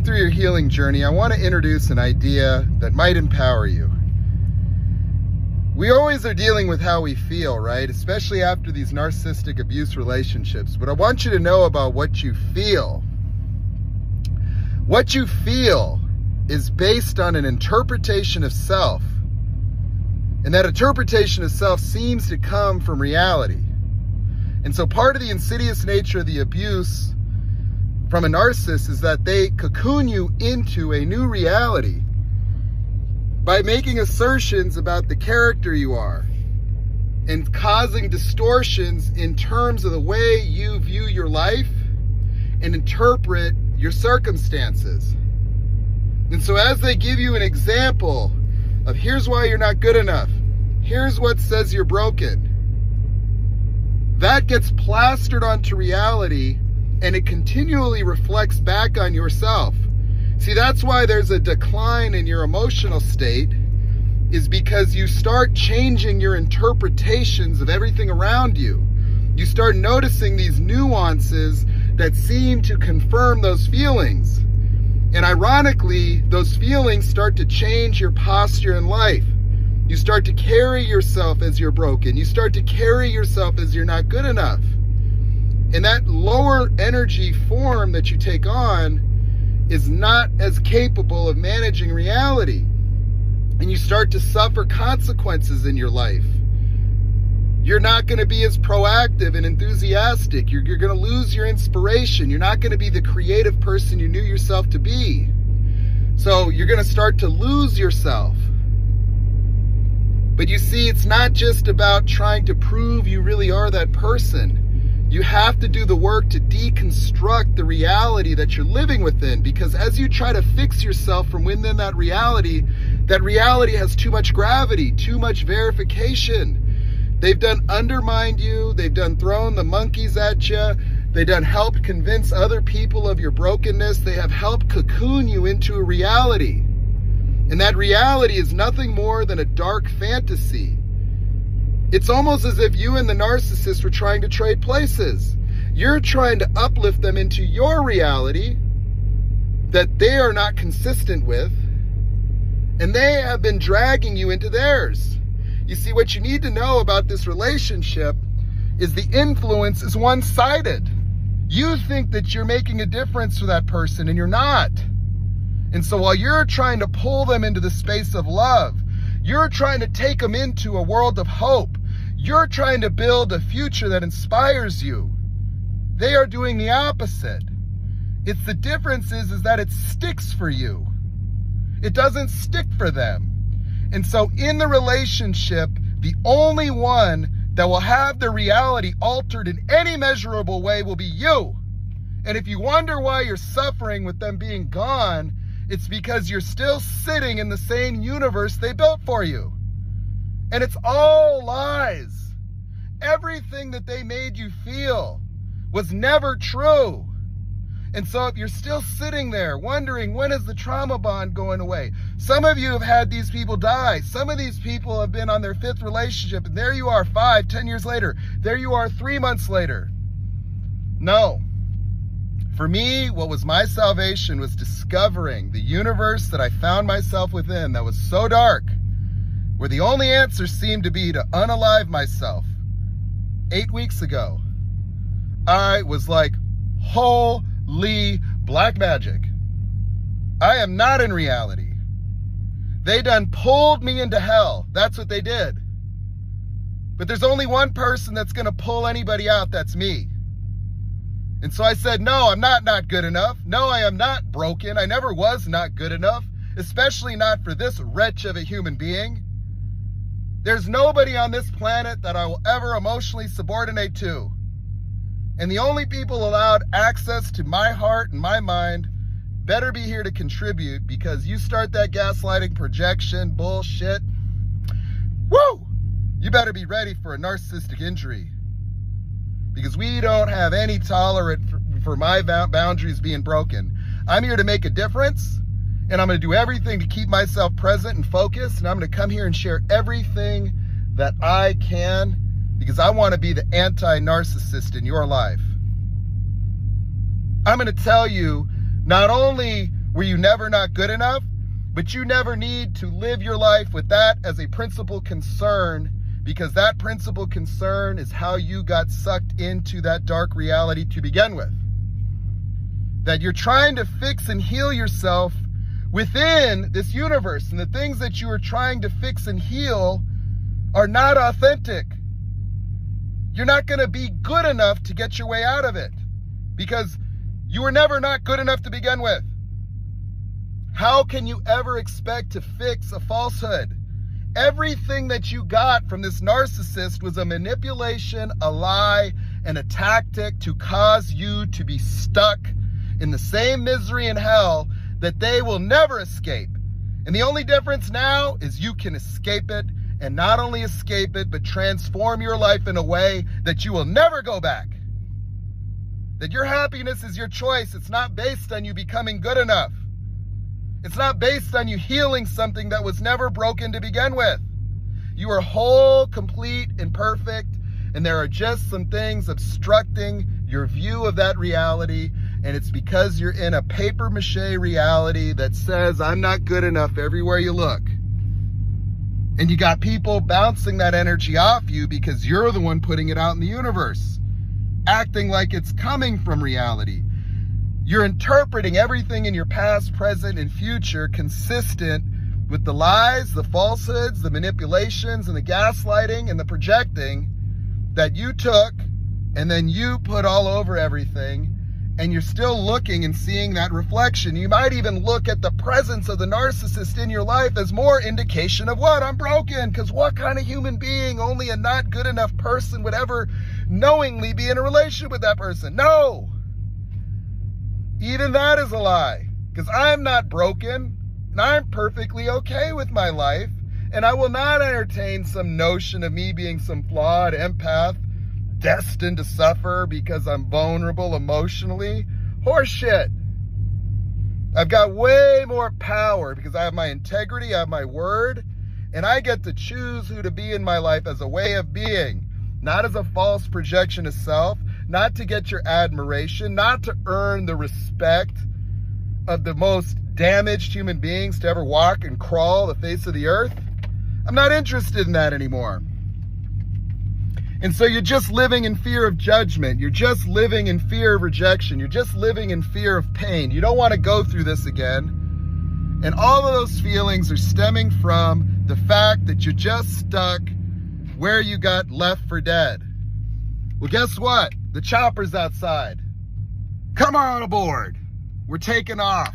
Through your healing journey, I want to introduce an idea that might empower you. We always are dealing with how we feel, right? Especially after these narcissistic abuse relationships. But I want you to know about what you feel. What you feel is based on an interpretation of self. And that interpretation of self seems to come from reality. And so part of the insidious nature of the abuse from a narcissist is that they cocoon you into a new reality by making assertions about the character you are and causing distortions in terms of the way you view your life and interpret your circumstances. And so as they give you an example of here's why you're not good enough, here's what says you're broken, that gets plastered onto reality and it continually reflects back on yourself. See, that's why there's a decline in your emotional state, is because you start changing your interpretations of everything around you. You start noticing these nuances that seem to confirm those feelings. And ironically, those feelings start to change your posture in life. You start to carry yourself as you're broken. You start to carry yourself as you're not good enough. And that lower energy form that you take on is not as capable of managing reality. And you start to suffer consequences in your life. You're not going to be as proactive and enthusiastic. You're going to lose your inspiration. You're not going to be the creative person you knew yourself to be. So you're going to start to lose yourself. But you see, it's not just about trying to prove you really are that person. You have to do the work to deconstruct the reality that you're living within, because as you try to fix yourself from within that reality has too much gravity, too much verification. They've done undermined you, they've done thrown the monkeys at you, they've done helped convince other people of your brokenness, they have helped cocoon you into a reality. And that reality is nothing more than a dark fantasy. It's almost as if you and the narcissist were trying to trade places. You're trying to uplift them into your reality that they are not consistent with, and they have been dragging you into theirs. You see, what you need to know about this relationship is the influence is one-sided. You think that you're making a difference for that person, and you're not. And so while you're trying to pull them into the space of love, you're trying to take them into a world of hope. You're trying to build a future that inspires you. They are doing the opposite. It's the difference is that it sticks for you. It doesn't stick for them. And so in the relationship, the only one that will have their reality altered in any measurable way will be you. And if you wonder why you're suffering with them being gone, it's because you're still sitting in the same universe they built for you. And it's all lies. Everything that they made you feel was never true. And so if you're still sitting there wondering, when is the trauma bond going away? Some of you have had these people die. Some of these people have been on their 5th relationship, and there you are 5, 10 years later. There you are 3 months later. No. For me, what was my salvation was discovering the universe that I found myself within that was so dark, where the only answer seemed to be to unalive myself. 8 weeks ago, I was like, holy black magic. I am not in reality. They done pulled me into hell. That's what they did. But there's only one person that's going to pull anybody out. That's me. And so I said, no, I'm not good enough. No, I am not broken. I never was not good enough, especially not for this wretch of a human being. There's nobody on this planet that I will ever emotionally subordinate to. And the only people allowed access to my heart and my mind better be here to contribute, because you start that gaslighting projection bullshit, woo! You better be ready for a narcissistic injury. Because we don't have any tolerance for my boundaries being broken. I'm here to make a difference, and I'm going to do everything to keep myself present and focused, and I'm going to come here and share everything that I can, because I want to be the anti-narcissist in your life. I'm going to tell you not only where you never not good enough, but you never need to live your life with that as a principal concern, because that principal concern is how you got sucked into that dark reality to begin with. That you're trying to fix and heal yourself within this universe, and the things that you are trying to fix and heal are not authentic. You're not going to be good enough to get your way out of it, because you were never not good enough to begin with. How can you ever expect to fix a falsehood? Everything that you got from this narcissist was a manipulation, a lie, and a tactic to cause you to be stuck in the same misery and hell that they will never escape. And the only difference now is you can escape it, and not only escape it, but transform your life in a way that you will never go back. That your happiness is your choice. It's not based on you becoming good enough. It's not based on you healing something that was never broken to begin with. You are whole, complete, and perfect, and there are just some things obstructing your view of that reality, and it's because you're in a papier-mâché reality that says, I'm not good enough everywhere you look. And you got people bouncing that energy off you because you're the one putting it out in the universe, acting like it's coming from reality. You're interpreting everything in your past, present, and future consistent with the lies, the falsehoods, the manipulations, and the gaslighting and the projecting that you took and then you put all over everything, and you're still looking and seeing that reflection. You might even look at the presence of the narcissist in your life as more indication of what? I'm broken. Because what kind of human being, only a not good enough person, would ever knowingly be in a relationship with that person? No. Even that is a lie, because I'm not broken, and I'm perfectly okay with my life, and I will not entertain some notion of me being some flawed empath, destined to suffer because I'm vulnerable emotionally. Horseshit. I've got way more power because I have my integrity, I have my word, and I get to choose who to be in my life as a way of being, not as a false projection of self, not to get your admiration, not to earn the respect of the most damaged human beings to ever walk and crawl the face of the earth. I'm not interested in that anymore. And so you're just living in fear of judgment. You're just living in fear of rejection. You're just living in fear of pain. You don't want to go through this again. And all of those feelings are stemming from the fact that you're just stuck where you got left for dead. Well, guess what? The chopper's outside. Come on aboard. We're taking off.